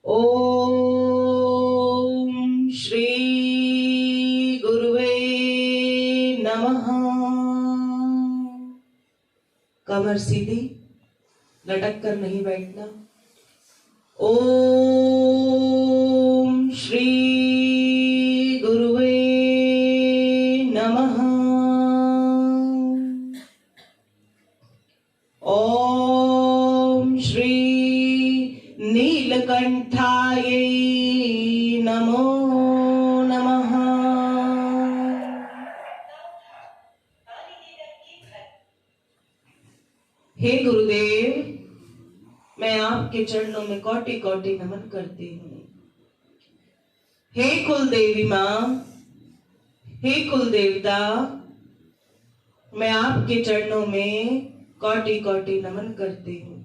ओम श्री गुरुवे नमः। कमर सीधी, लटक कर नहीं बैठना। ओम श्री गुरुवे नमः। ओम श्री नीलकंठाय नमो नमः। हे गुरुदेव, मैं आपके चरणों में कोटि कोटि नमन करती हूँ। हे कुल देवी माँ, हे कुल देवता, मैं आपके चरणों में कोटि कोटि नमन करती हूँ।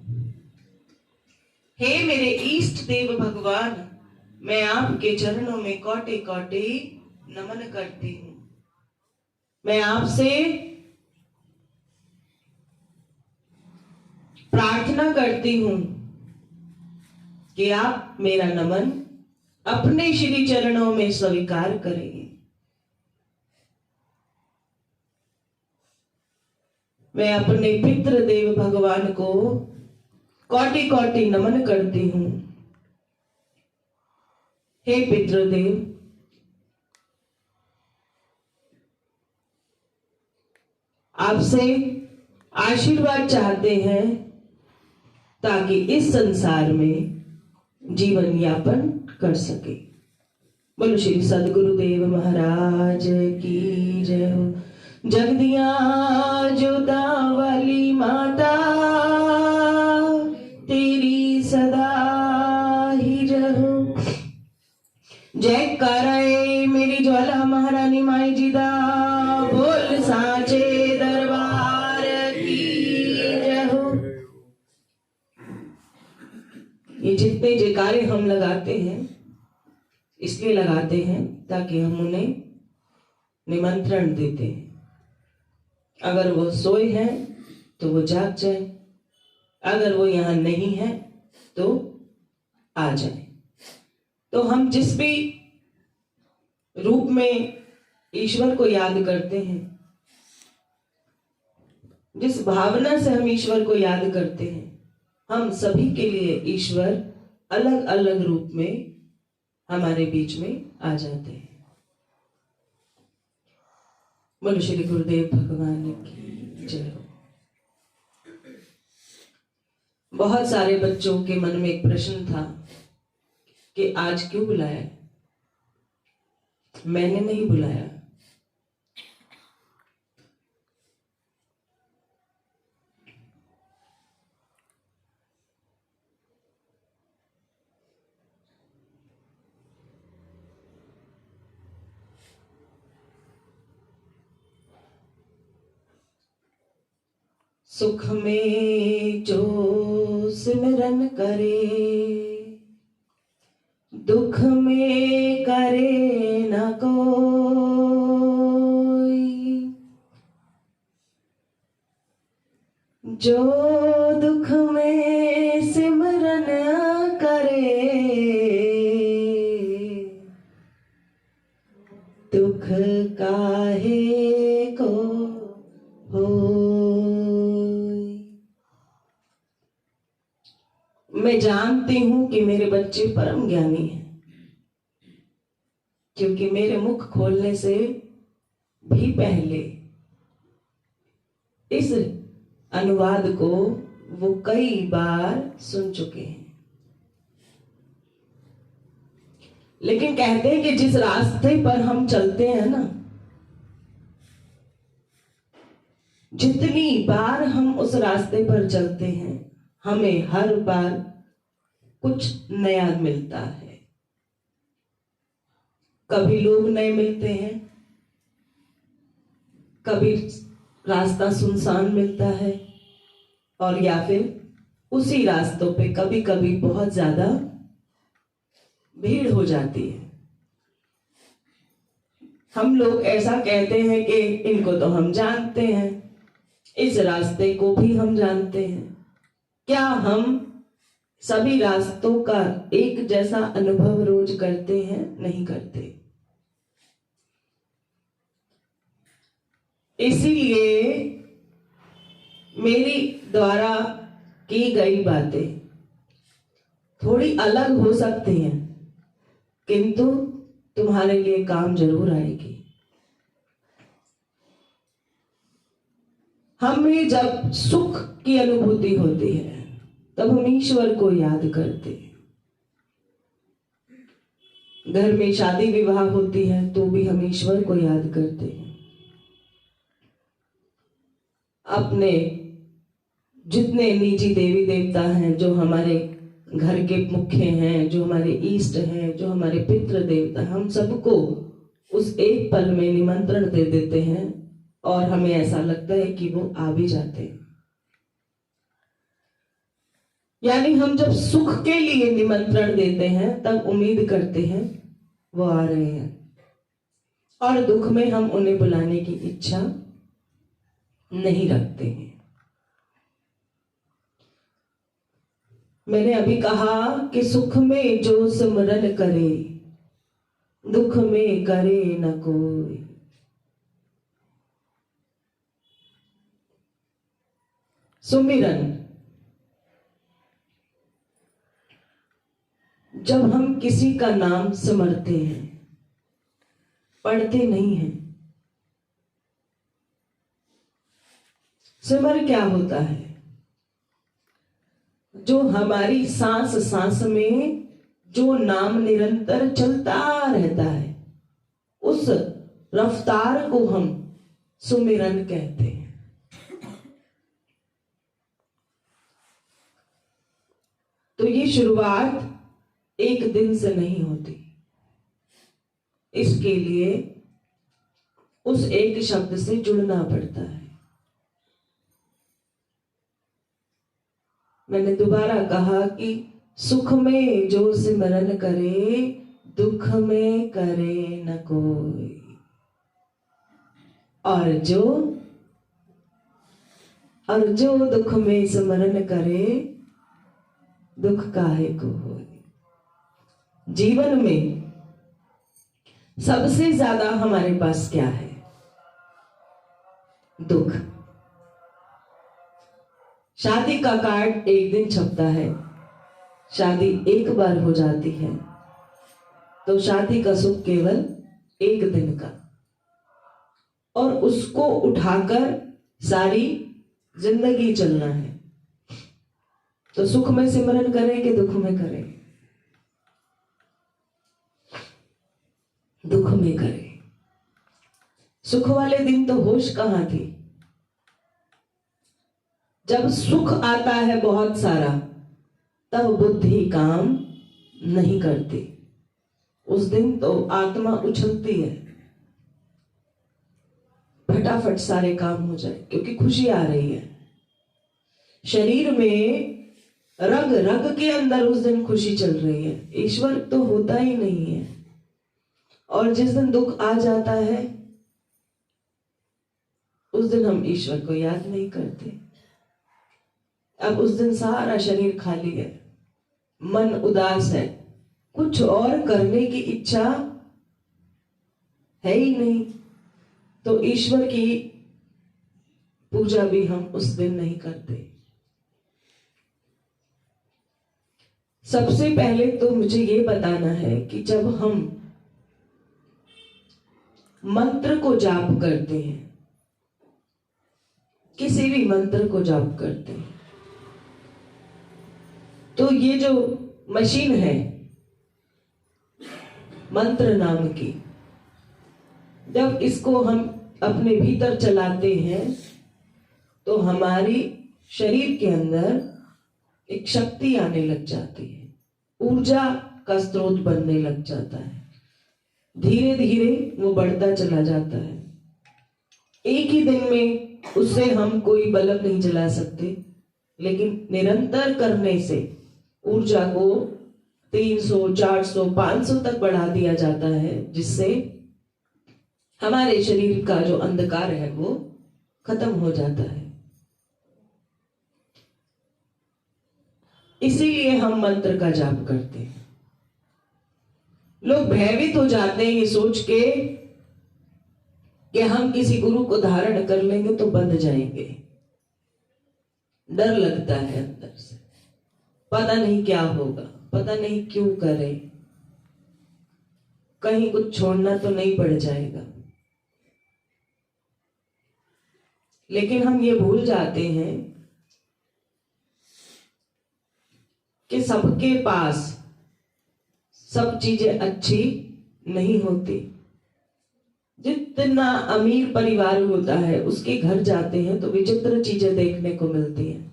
हे मेरे इष्ट देव भगवान, मैं आपके चरणों में कोटि कोटि नमन करती हूँ। मैं आपसे प्रार्थना करती हूँ कि आप मेरा नमन अपने श्री चरणों में स्वीकार करें। मैं अपने पितृ देव भगवान को कोटि कोटि नमन करती हूँ। हे पितृदेव, आपसे आशीर्वाद चाहते हैं ताकि इस संसार में जीवन यापन कर सके। बोलो श्री सदगुरुदेव महाराज की जय हो। जगदिया जोता वाली माता तेरी सदा ही जय हो। जय कराए मेरी ज्वाला महारानी माई जी दा, बोल साचे दरबार की जय हो। ये जितने जयकारे हम लगाते हैं इसलिए लगाते हैं ताकि हम उन्हें निमंत्रण देते हैं। अगर वो सोए हैं तो वो जाग जाए, अगर वो यहाँ नहीं है तो आ जाए। तो हम जिस भी रूप में ईश्वर को याद करते हैं, जिस भावना से हम ईश्वर को याद करते हैं, हम सभी के लिए ईश्वर अलग अलग रूप में हमारे बीच में आ जाते हैं। बोलो श्री गुरुदेव भगवान की जय हो। बहुत सारे बच्चों के मन में एक प्रश्न था कि आज क्यों बुलाया? मैंने नहीं बुलाया। सुख में जो सिमरन करे, दुख में करे न कोई। जो दुख में सिमरन करे, दुख काहे को हो। मैं जानती हूं कि मेरे बच्चे परम ज्ञानी हैं, क्योंकि मेरे मुख खोलने से भी पहले इस अनुवाद को वो कई बार सुन चुके हैं। लेकिन कहते हैं कि जिस रास्ते पर हम चलते हैं ना, जितनी बार हम उस रास्ते पर चलते हैं, हमें हर बार कुछ नया मिलता है। कभी लोग नए मिलते हैं, कभी रास्ता सुनसान मिलता है, और या फिर उसी रास्तों पे कभी कभी बहुत ज्यादा भीड़ हो जाती है। हम लोग ऐसा कहते हैं कि इनको तो हम जानते हैं, इस रास्ते को भी हम जानते हैं। क्या हम सभी रास्तों का एक जैसा अनुभव रोज करते हैं? नहीं करते। इसीलिए मेरी द्वारा की गई बातें थोड़ी अलग हो सकती हैं, किंतु तुम्हारे लिए काम जरूर आएगी। हमें जब सुख की अनुभूति होती है तब हम ईश्वर को याद करते हैं। घर में शादी विवाह होती है तो भी हम ईश्वर को याद करते हैं। अपने जितने निजी देवी देवता हैं, जो हमारे घर के मुख्य हैं, जो हमारे इष्ट हैं, जो हमारे पितृ देवता हैं, हम सबको उस एक पल में निमंत्रण दे देते हैं और हमें ऐसा लगता है कि वो आ भी जाते हैं। यानी हम जब सुख के लिए निमंत्रण देते हैं तब उम्मीद करते हैं वो आ रहे हैं, और दुख में हम उन्हें बुलाने की इच्छा नहीं रखते हैं। मैंने अभी कहा कि सुख में जो सिमरन करे, दुख में करे न कोई। सुमिरन, जब हम किसी का नाम सिमरते हैं, पढ़ते नहीं हैं। सिमर क्या होता है? जो हमारी सांस सांस में जो नाम निरंतर चलता रहता है, उस रफ्तार को हम सुमिरन कहते हैं। तो ये शुरुआत एक दिन से नहीं होती। इसके लिए उस एक शब्द से जुड़ना पड़ता है। मैंने दोबारा कहा कि सुख में जो सिमरन करे, दुख में करे न कोई। और जो दुख में सिमरन करे, दुख काहे को होए। जीवन में सबसे ज्यादा हमारे पास क्या है? दुख। शादी का कार्ड एक दिन छपता है, शादी एक बार हो जाती है, तो शादी का सुख केवल एक दिन का, और उसको उठाकर सारी जिंदगी चलना है। तो सुख में सिमरन करें कि दुख में करें? दुख में करें। सुख वाले दिन तो होश कहां थी? जब सुख आता है बहुत सारा, तब बुद्धि काम नहीं करती। उस दिन तो आत्मा उछलती है, फटाफट सारे काम हो जाए, क्योंकि खुशी आ रही है। शरीर में रग रग के अंदर उस दिन खुशी चल रही है। ईश्वर तो होता ही नहीं है। और जिस दिन दुख आ जाता है, उस दिन हम ईश्वर को याद नहीं करते। अब उस दिन सारा शरीर खाली है, मन उदास है, कुछ और करने की इच्छा है ही नहीं। तो ईश्वर की पूजा भी हम उस दिन नहीं करते। सबसे पहले तो मुझे ये बताना है कि जब हम मंत्र को जाप करते हैं, किसी भी मंत्र को जाप करते हैं, तो ये जो मशीन है मंत्र नाम की, जब इसको हम अपने भीतर चलाते हैं तो हमारी शरीर के अंदर एक शक्ति आने लग जाती है, ऊर्जा का स्रोत बनने लग जाता है। धीरे धीरे वो बढ़ता चला जाता है। एक ही दिन में उससे हम कोई बल्ब नहीं जला सकते, लेकिन निरंतर करने से ऊर्जा को 300, 400, 500 तक बढ़ा दिया जाता है, जिससे हमारे शरीर का जो अंधकार है वो खत्म हो जाता है। इसीलिए हम मंत्र का जाप करते हैं। लोग भयभीत हो जाते हैं ये सोच के कि हम किसी गुरु को धारण कर लेंगे तो बंध जाएंगे। डर लगता है अंदर से, पता नहीं क्या होगा, पता नहीं क्यों करें, कहीं कुछ छोड़ना तो नहीं पड़ जाएगा। लेकिन हम ये भूल जाते हैं कि सबके पास सब चीजें अच्छी नहीं होती। जितना अमीर परिवार होता है उसके घर जाते हैं तो विचित्र चीजें देखने को मिलती हैं,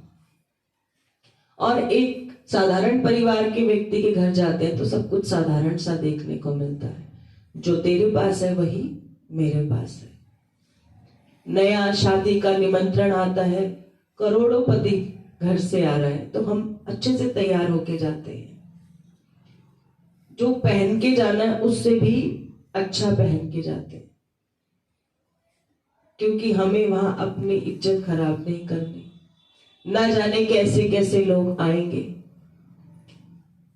और एक साधारण परिवार के व्यक्ति के घर जाते हैं तो सब कुछ साधारण सा देखने को मिलता है। जो तेरे पास है वही मेरे पास है। नया शादी का निमंत्रण आता है, करोड़ोंपति घर से आ रहा है तो हम अच्छे से तैयार होके जाते हैं। जो पहन के जाना है उससे भी अच्छा पहन के जाते हैं, क्योंकि हमें वहां अपनी इज्जत खराब नहीं करनी। ना जाने कैसे कैसे लोग आएंगे,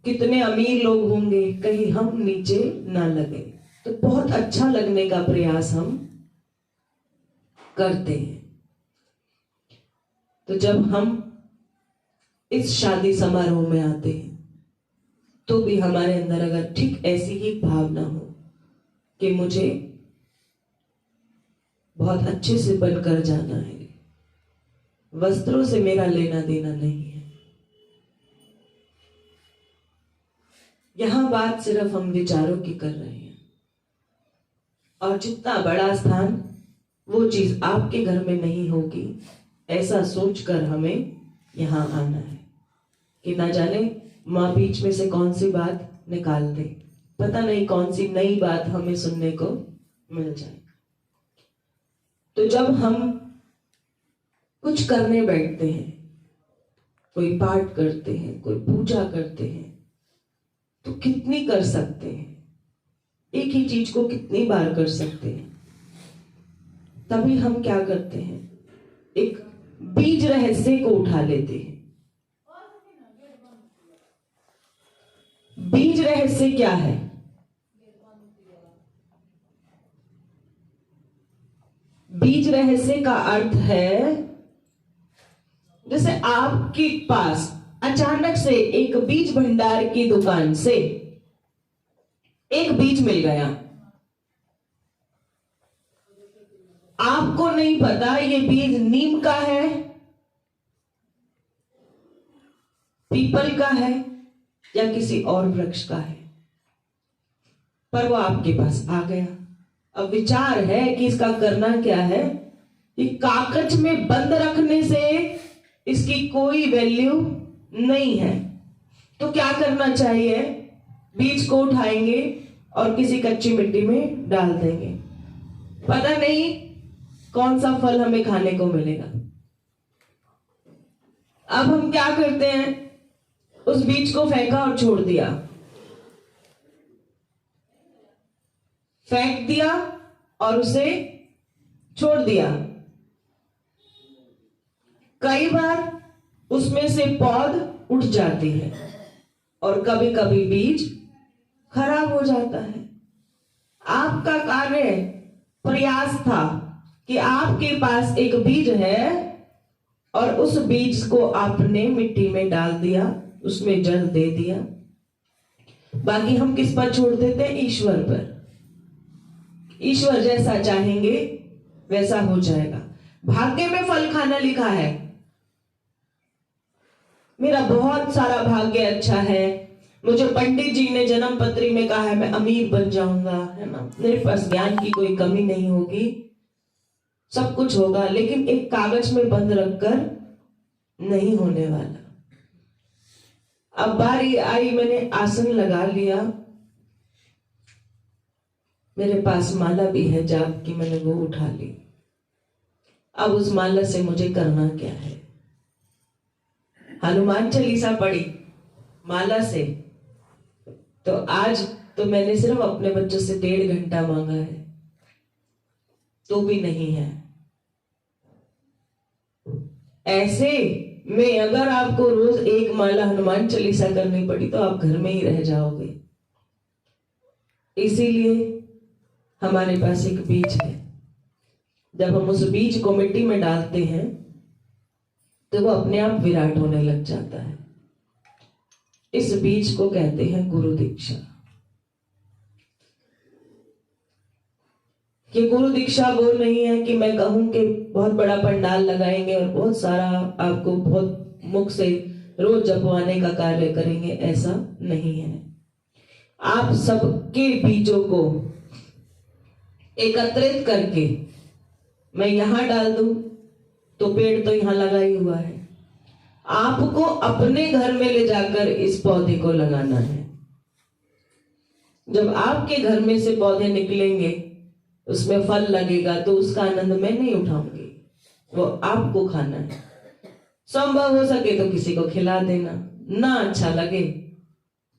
कितने अमीर लोग होंगे, कहीं हम नीचे ना लगे। तो बहुत अच्छा लगने का प्रयास हम करते हैं। तो जब हम इस शादी समारोह में आते हैं तो भी हमारे अंदर अगर ठीक ऐसी ही भावना हो कि मुझे बहुत अच्छे से बनकर जाना है, वस्त्रों से मेरा लेना देना नहीं है। यहां बात सिर्फ हम विचारों की कर रहे हैं, और जितना बड़ा स्थान वो चीज आपके घर में नहीं होगी, ऐसा सोचकर हमें यहां आना है कि ना जाने माँ बीच में से कौन सी बात निकाल दे, पता नहीं कौन सी नई बात हमें सुनने को मिल जाए। तो जब हम कुछ करने बैठते हैं, कोई पाठ करते हैं, कोई पूजा करते हैं, तो कितनी कर सकते हैं, एक ही चीज को कितनी बार कर सकते हैं। तभी हम क्या करते हैं, एक बीज रहस्य को उठा लेते हैं। बीज रहस्य क्या है? बीज रहस्य का अर्थ है, जैसे आपके पास अचानक से एक बीज भंडार की दुकान से एक बीज मिल गया, आपको नहीं पता ये बीज नीम का है, पीपल का है या किसी और वृक्ष का है, पर वो आपके पास आ गया। अब विचार है कि इसका करना क्या है। ये कागज में बंद रखने से इसकी कोई वैल्यू नहीं है, तो क्या करना चाहिए, बीज को उठाएंगे और किसी कच्ची मिट्टी में डाल देंगे, पता नहीं कौन सा फल हमें खाने को मिलेगा। अब हम क्या करते हैं, उस बीज को फेंका और छोड़ दिया, फेंक दिया और उसे छोड़ दिया। कई बार उसमें से पौध उठ जाती है और कभी कभी बीज खराब हो जाता है। आपका कार्य प्रयास था कि आपके पास एक बीज है और उस बीज को आपने मिट्टी में डाल दिया, उसमें जल दे दिया। बाकी हम किस पर छोड़ देते हैं, ईश्वर पर। ईश्वर जैसा चाहेंगे वैसा हो जाएगा। भाग्य में फल खाना लिखा है, मेरा बहुत सारा भाग्य अच्छा है, मुझे पंडित जी ने जन्म पत्री में कहा है मैं अमीर बन जाऊंगा, है ना, मेरे पास ज्ञान की कोई कमी नहीं होगी, सब कुछ होगा, लेकिन एक कागज में बंद रखकर नहीं होने वाला। अब बारी आई, मैंने आसन लगा लिया, मेरे पास माला भी है जाप की, मैंने वो उठा ली। अब उस माला से मुझे करना क्या है, हनुमान चालीसा पढ़ी माला से, तो आज तो मैंने सिर्फ अपने बच्चों से 1.5 घंटा मांगा है, तो भी नहीं है। ऐसे में अगर आपको रोज एक माला हनुमान चालीसा करनी पड़ी तो आप घर में ही रह जाओगे। इसीलिए हमारे पास एक बीज है, जब हम उस बीज को मिट्टी में डालते हैं तो वो अपने आप विराट होने लग जाता है। इस बीज को कहते हैं गुरु दीक्षा। कि गुरु दीक्षा वो नहीं है कि मैं कहूं कि बहुत बड़ा पंडाल लगाएंगे और बहुत सारा आपको बहुत मुख से रोज जपवाने का कार्य करेंगे, ऐसा नहीं है। आप सबके बीजों को एकत्रित करके मैं यहां डाल दूं तो पेड़ तो यहां लगा ही हुआ है, आपको अपने घर में ले जाकर इस पौधे को लगाना है। जब आपके घर में से पौधे निकलेंगे, उसमें फल लगेगा, तो उसका आनंद मैं नहीं उठाऊंगी, वो आपको खाना है। संभव हो सके तो किसी को खिला देना, ना अच्छा लगे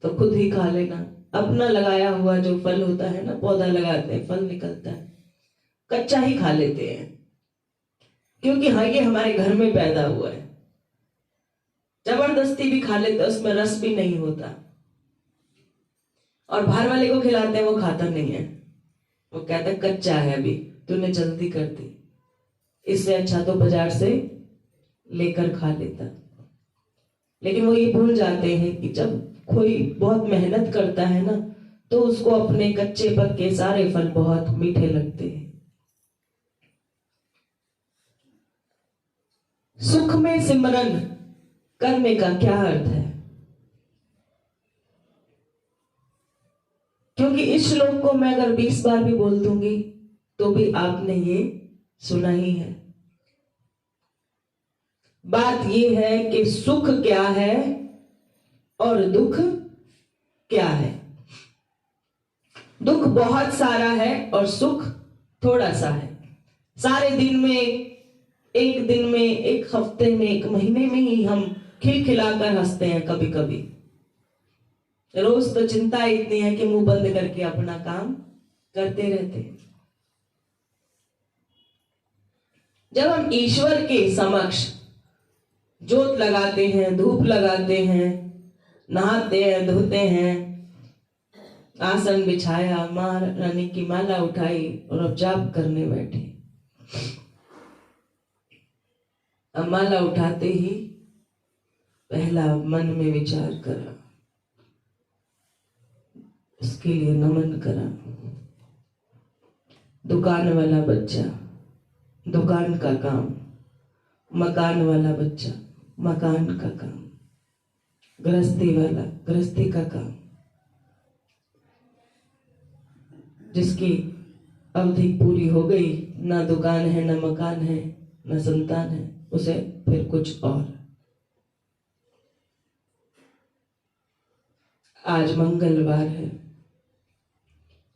तो खुद ही खा लेना। अपना लगाया हुआ जो फल होता है ना, पौधा लगाते हैं फल निकलता है, कच्चा ही खा लेते हैं, क्योंकि हाँ ये हमारे घर में पैदा हुआ है। जबरदस्ती भी खा लेते हैं, उसमें रस भी नहीं होता। और बाहर वाले को खिलाते हैं, वो खाता नहीं है, वो कहता है कच्चा है, अभी तूने जल्दी कर दी, इससे अच्छा तो बाजार से लेकर खा लेता। लेकिन वो ये भूल जाते हैं कि जब कोई बहुत मेहनत करता है ना, तो उसको अपने कच्चे पक्के सारे फल बहुत मीठे लगते हैं। सुख में सिमरन करने का क्या अर्थ है? क्योंकि इस श्लोक को मैं अगर 20 बार भी बोल दूंगी तो भी आपने ये सुना ही है। बात ये है कि सुख क्या है और दुख क्या है। दुख बहुत सारा है और सुख थोड़ा सा है। सारे दिन में, एक दिन में, एक हफ्ते में, एक महीने में ही हम खिलखिलाकर हंसते हैं। कभी कभी रोज तो चिंता इतनी है कि मुंह बंद करके अपना काम करते रहते हैं। जब हम ईश्वर के समक्ष जोत लगाते हैं, धूप लगाते हैं, नहाते हैं, धोते हैं, आसन बिछाया, माँ रानी की माला उठाई और अब जाप करने बैठे। अब माला उठाते ही पहला मन में विचार करा, उसके लिए नमन करा। दुकान वाला बच्चा दुकान का काम, मकान वाला बच्चा मकान का काम, गृहस्थी वाला गृहस्थी का काम। जिसकी अवधि पूरी हो गई, ना दुकान है, ना मकान है, ना संतान है, उसे फिर कुछ और। आज मंगलवार है,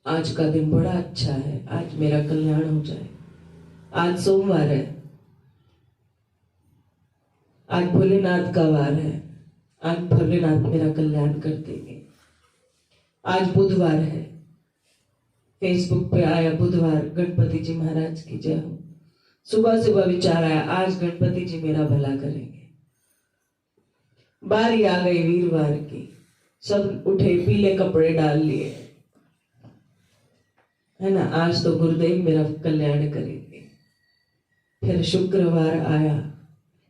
आज का दिन बड़ा अच्छा है, आज मेरा कल्याण हो जाए। आज सोमवार है, आज भोलेनाथ का वार है, आज भोलेनाथ मेरा कल्याण कर देंगे। आज बुधवार है, फेसबुक पे आया बुधवार, गणपति जी महाराज की जय हो। सुबह सुबह विचार आया, आज गणपति जी मेरा भला करेंगे। बारी आ गई वीरवार की, सब उठे, पीले कपड़े डाल लिए, है ना, आज तो गुरुदेव मेरा कल्याण करेंगे। फिर शुक्रवार आया,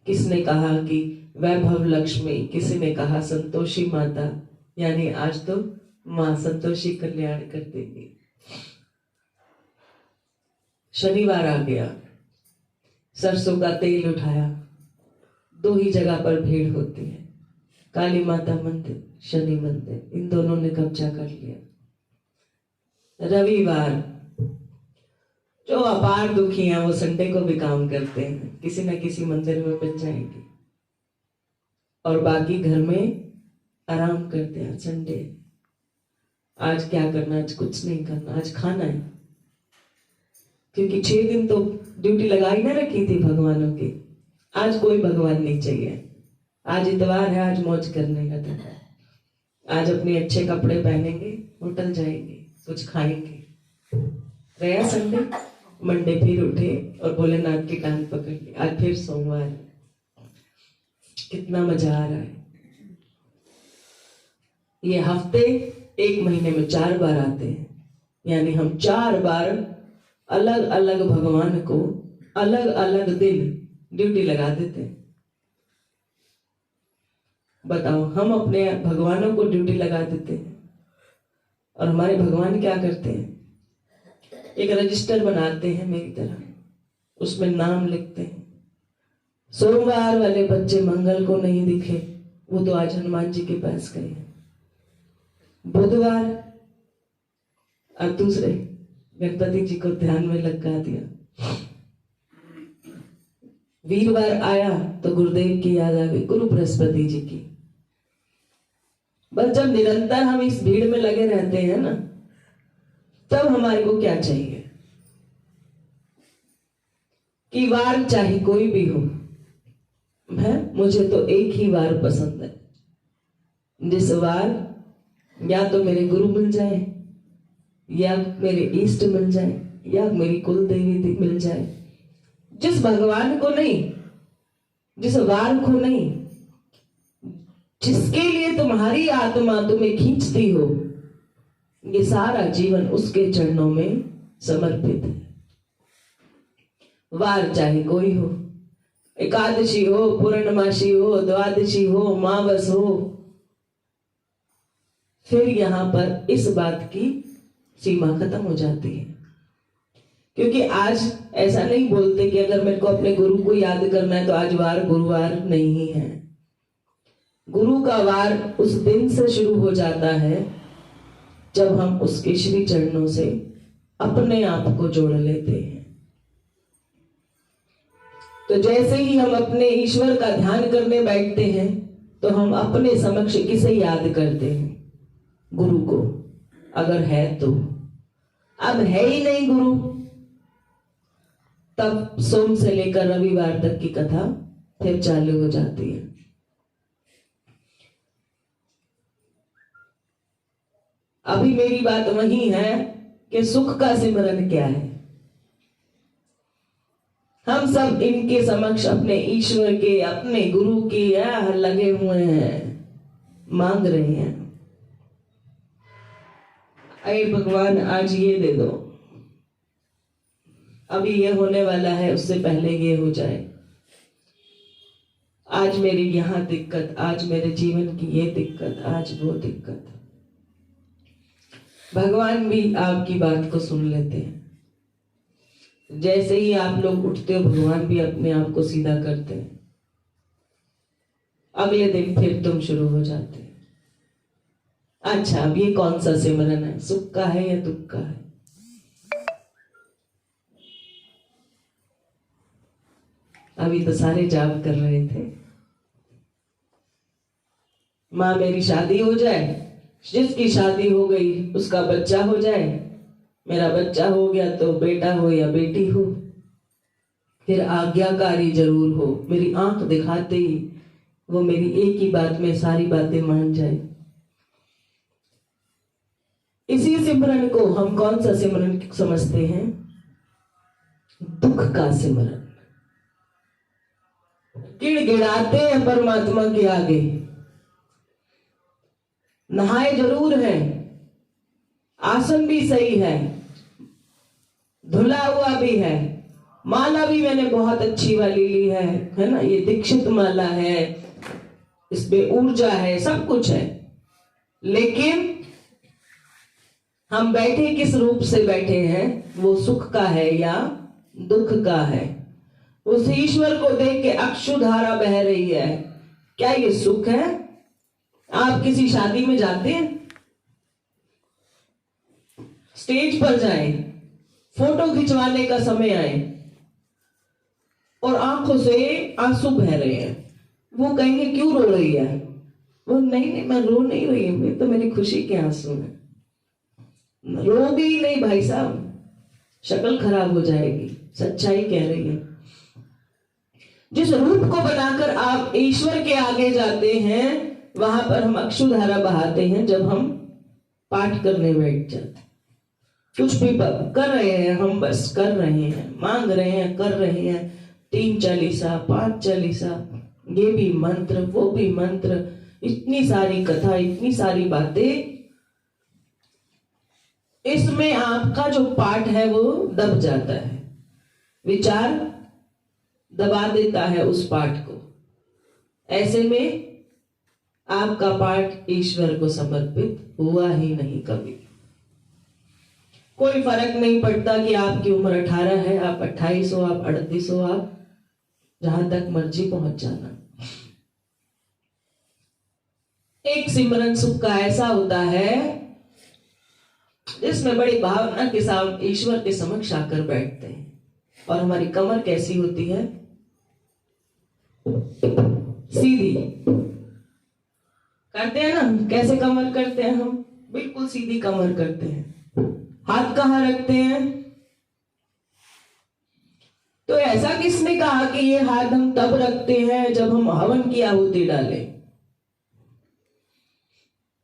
किसने कहा कि वैभव लक्ष्मी, किसी ने कहा संतोषी माता, यानी आज तो मां संतोषी कल्याण कर देंगी। शनिवार आ गया, सरसों का तेल उठाया, 2 ही जगह पर भीड़ होती है, काली माता मंदिर, शनि मंदिर, इन दोनों ने कब्जा कर लिया। रविवार, जो अपार दुखी हैं वो संडे को भी काम करते हैं, किसी न किसी मंदिर में बच जाएंगे और बाकी घर में आराम करते हैं। संडे आज क्या करना, आज कुछ नहीं करना, आज खाना है, क्योंकि 6 दिन तो ड्यूटी लगाई ना रखी थी भगवानों की। आज कोई भगवान नहीं चाहिए, आज इतवार है, आज मौज करने का दिन है। आज अपने अच्छे कपड़े पहनेंगे, होटल जाएंगे, कुछ खाएंगे। गया संडे, मंडे फिर उठे और भोलेनाथ की टांग पकड़ ली, आज फिर सोमवार। कितना मजा आ रहा है। ये हफ्ते 1 महीने में 4 बार आते हैं, यानी हम 4 बार अलग अलग भगवान को अलग अलग दिन ड्यूटी लगा देते हैं। बताओ, हम अपने भगवानों को ड्यूटी लगा देते हैं और हमारे भगवान क्या करते हैं? एक रजिस्टर बनाते हैं मेरी तरह, उसमें नाम लिखते हैं। सोमवार वाले बच्चे मंगल को नहीं दिखे, वो तो आज हनुमान जी के पास गए। बुधवार और दूसरे गणपति जी को ध्यान में लगा दिया। वीरवार आया तो गुरुदेव की याद आ गई, गुरु बृहस्पति जी की। बस जब निरंतर हम इस भीड़ में लगे रहते हैं ना, तब हमारे को क्या चाहिए कि वार चाहे कोई भी हो, मुझे तो एक ही वार पसंद है, जिस वार या तो मेरे गुरु मिल जाए, या मेरे इष्ट मिल जाए, या मेरी कुल देवी मिल जाए। जिस भगवान को नहीं, जिस वार को नहीं, जिसके लिए तुम्हारी आत्मा तुम्हें खींचती हो, ये सारा जीवन उसके चरणों में समर्पित है। वार चाहे कोई हो, एकादशी हो, पूर्णमासी हो, द्वादशी हो, मावस हो, फिर यहां पर इस बात की सीमा खत्म हो जाती है। क्योंकि आज ऐसा नहीं बोलते कि अगर मेरे को अपने गुरु को याद करना है तो आज वार गुरुवार नहीं है। गुरु का वार उस दिन से शुरू हो जाता है जब हम उसके श्री चरणों से अपने आप को जोड़ लेते हैं। तो जैसे ही हम अपने ईश्वर का ध्यान करने बैठते हैं तो हम अपने समक्ष किसे याद करते हैं? गुरु को, अगर है तो। अब है ही नहीं गुरु, तब सोम से लेकर रविवार तक की कथा फिर चालू हो जाती है। अभी मेरी बात वही है कि सुख का सिमरन क्या है। हम सब इनके समक्ष अपने ईश्वर के, अपने गुरु के लगे हुए हैं, मांग रहे हैं, अरे भगवान आज ये दे दो, अभी ये होने वाला है, उससे पहले ये हो जाए, आज मेरी यहां दिक्कत, आज मेरे जीवन की ये दिक्कत, आज वो दिक्कत। भगवान भी आपकी बात को सुन लेते हैं। जैसे ही आप लोग उठते हो, भगवान भी अपने आप को सीधा करते हैं। अगले दिन फिर तुम शुरू हो जाते हैं। अच्छा, अब ये कौन सा सिमरन है? सुख का है या दुख का है? अभी तो सारे जाप कर रहे थे, माँ मेरी शादी हो जाए, जिसकी शादी हो गई उसका बच्चा हो जाए, मेरा बच्चा हो गया तो बेटा हो या बेटी हो, फिर आज्ञाकारी जरूर हो, मेरी आंख दिखाते ही वो मेरी एक ही बात में सारी बातें मान जाए। इसी सिमरन को हम कौन सा सिमरन समझते हैं? दुख का सिमरन। गिड़गिड़ाते हैं परमात्मा के आगे, नहाए जरूर है, आसन भी सही है, धुला हुआ भी है, माला भी मैंने बहुत अच्छी वाली ली है ना, ये दीक्षित माला है, इसमें ऊर्जा है, सब कुछ है, लेकिन हम बैठे किस रूप से बैठे हैं? वो सुख का है या दुख का है? उस ईश्वर को देख के अक्षुधारा बह रही है, क्या ये सुख है? आप किसी शादी में जाते हैं, स्टेज पर जाएं, फोटो खिंचवाने का समय आए और आंखों से आंसू बह रहे हैं, वो कहेंगे क्यों रो रही है? वो नहीं, मैं रो नहीं रही हूं, तो मेरी खुशी के आंसू है। रोगे ही नहीं भाई साहब, शक्ल खराब हो जाएगी, सच्चाई कह रही है। जिस रूप को बनाकर आप ईश्वर के आगे जाते हैं, वहां पर हम अक्षुधारा बहाते हैं जब हम पाठ करने बैठ जाते। कुछ भी कर रहे हैं, हम बस कर रहे हैं, मांग रहे हैं, कर रहे हैं, 3 चालीसा 5 चालीसा, ये भी मंत्र, वो भी मंत्र, इतनी सारी कथा, इतनी सारी बातें, इसमें आपका जो पाठ है वो दब जाता है। विचार दबा देता है उस पाठ को। ऐसे में आपका पाठ ईश्वर को समर्पित हुआ ही नहीं कभी। कोई फर्क नहीं पड़ता कि आपकी उम्र 18 है, आप 28 हो, आप 38 हो, आप जहां तक मर्जी पहुंच जाना। एक सिमरन सुख का ऐसा होता है जिसमें बड़ी भावना के साथ ईश्वर के समक्ष आकर बैठते हैं। और हमारी कमर कैसी होती है? सीधी करते हैं ना। कैसे कमर करते हैं हम? बिल्कुल सीधी कमर करते हैं। हाथ कहाँ रखते हैं? तो ऐसा किसने कहा कि ये हाथ हम तब रखते हैं जब हम हवन की आहुति डालें?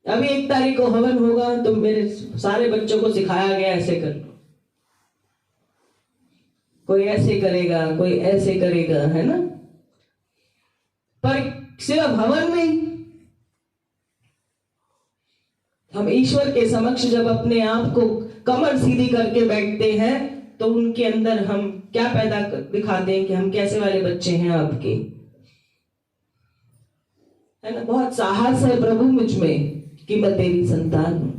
अभी 1 तारीख को हवन होगा, तो मेरे सारे बच्चों को सिखाया गया ऐसे कर लो। कोई ऐसे करेगा, कोई ऐसे करेगा, है ना। पर सिर्फ हवन में हम ईश्वर के समक्ष जब अपने आप को कमर सीधी करके बैठते हैं तो उनके अंदर हम क्या पैदा दिखाते हैं कि हम कैसे वाले बच्चे हैं आपके, है ना। बहुत साहस है प्रभु मुझ में कि मैं तेरी संतान हूं।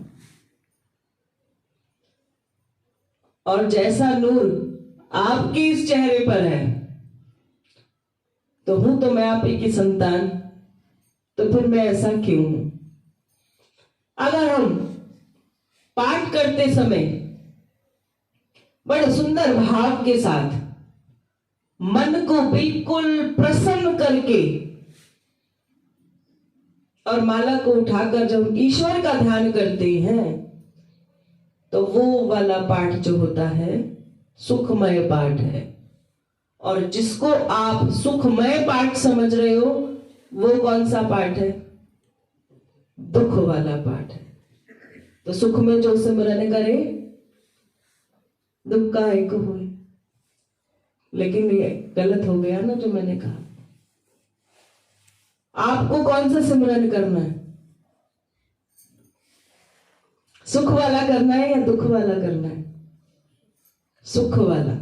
और जैसा नूर आपके इस चेहरे पर है तो हूं तो मैं आप ही की संतान, तो फिर मैं ऐसा क्यों हूं? अगर हम पाठ करते समय बड़े सुंदर भाव के साथ मन को बिल्कुल प्रसन्न करके और माला को उठाकर जब ईश्वर का ध्यान करते हैं तो वो वाला पाठ जो होता है सुखमय पाठ है। और जिसको आप सुखमय पाठ समझ रहे हो वो कौन सा पाठ है? दुख वाला पाठ है। तो सुख में जो सिमरन करे दुख का एक हो। लेकिन ये गलत हो गया ना जो मैंने कहा। आपको कौन सा सिमरन करना है? सुख वाला करना है या दुख वाला करना है? सुख वाला।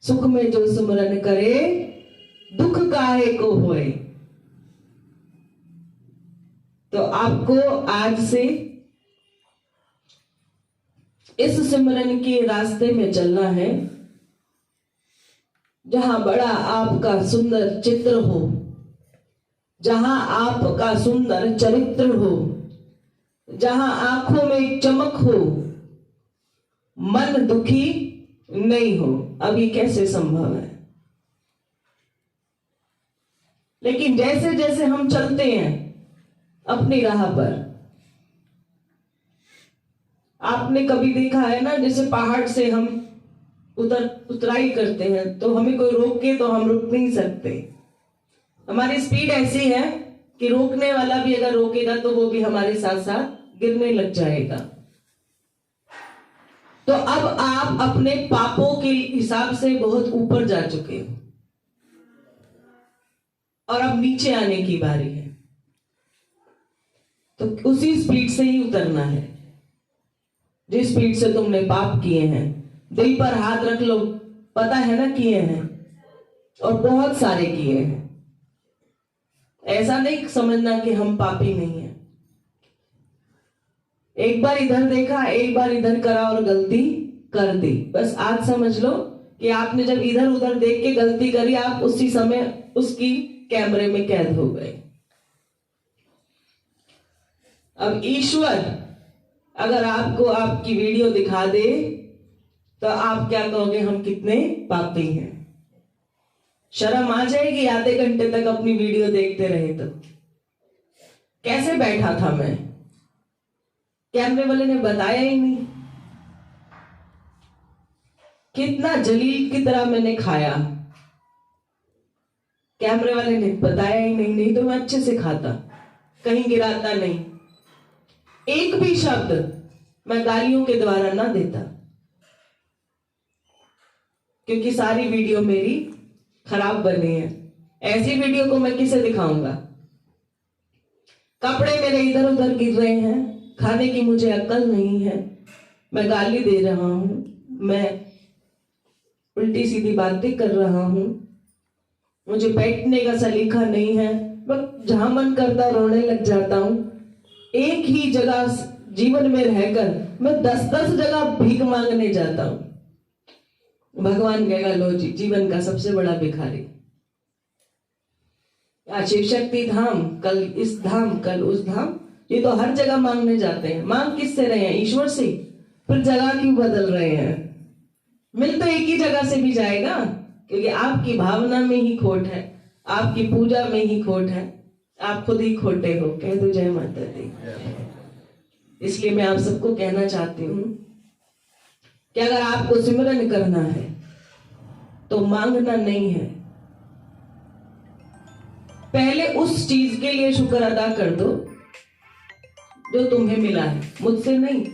सुख में जो सिमरन करे दुख काहे को होए। तो आपको आज से इस सिमरन के रास्ते में चलना है जहां बड़ा आपका सुंदर चित्र हो, जहां आपका सुंदर चरित्र हो, जहां आंखों में चमक हो, मन दुखी नहीं हो। अब ये कैसे संभव है? लेकिन जैसे जैसे हम चलते हैं अपनी राह पर, आपने कभी देखा है ना, जैसे पहाड़ से हम उतराई करते हैं तो हमें कोई रोके तो हम रुक नहीं सकते। हमारी स्पीड ऐसी है कि रोकने वाला भी अगर रोकेगा तो वो भी हमारे साथ साथ गिरने लग जाएगा। तो अब आप अपने पापों के हिसाब से बहुत ऊपर जा चुके हो और अब नीचे आने की बारी है। तो उसी स्पीड से ही उतरना है जिस स्पीड से तुमने पाप किए हैं। दिल पर हाथ रख लो, पता है ना किए हैं, और बहुत सारे किए हैं। ऐसा नहीं समझना कि हम पापी नहीं हैं। एक बार इधर देखा, एक बार इधर करा और गलती कर दी। बस आज समझ लो कि आपने जब इधर उधर देख के गलती करी, आप उसी समय उसकी कैमरे में कैद हो गए। अब ईश्वर अगर आपको आपकी वीडियो दिखा दे तो आप क्या कहोगे? हम कितने पापी हैं। शर्म आ जाएगी आधे घंटे तक अपनी वीडियो देखते रहे तो। कैसे बैठा था मैं, कैमरे वाले ने बताया ही नहीं। कितना जलील की तरह मैंने खाया, कैमरे वाले ने बताया ही नहीं। नहीं तो मैं अच्छे से खाता, कहीं गिराता नहीं, एक भी शब्द मैं गालियों के द्वारा ना देता, क्योंकि सारी वीडियो मेरी खराब बनी है। ऐसी वीडियो को मैं किसे दिखाऊंगा? कपड़े मेरे इधर उधर गिर रहे हैं, खाने की मुझे अक्ल नहीं है, मैं गाली दे रहा हूं, मैं उल्टी सीधी बातें कर रहा हूं, मुझे बैठने का सलीका नहीं है, मैं जहां मन करता रोने लग जाता हूं। एक ही जगह जीवन में रहकर मैं 10-10 जगह भीख मांगने जाता हूं। भगवान कहेगा लो जी, जीवन का सबसे बड़ा भिखारी। आज शिव शक्ति धाम, कल इस धाम, कल उस धाम, ये तो हर जगह मांगने जाते हैं। मांग किससे रहे हैं? ईश्वर से। फिर जगह क्यों बदल रहे हैं? मिल तो एक ही जगह से भी जाएगा, क्योंकि आपकी भावना में ही खोट है, आपकी पूजा में ही खोट है, आप खुद ही खोटे हो। कह दो जय माता दी। इसलिए मैं आप सबको कहना चाहती हूं कि अगर आपको सिमरन करना है तो मांगना नहीं है, पहले उस चीज के लिए शुक्र अदा कर दो जो तुम्हें मिला है, मुझसे नहीं।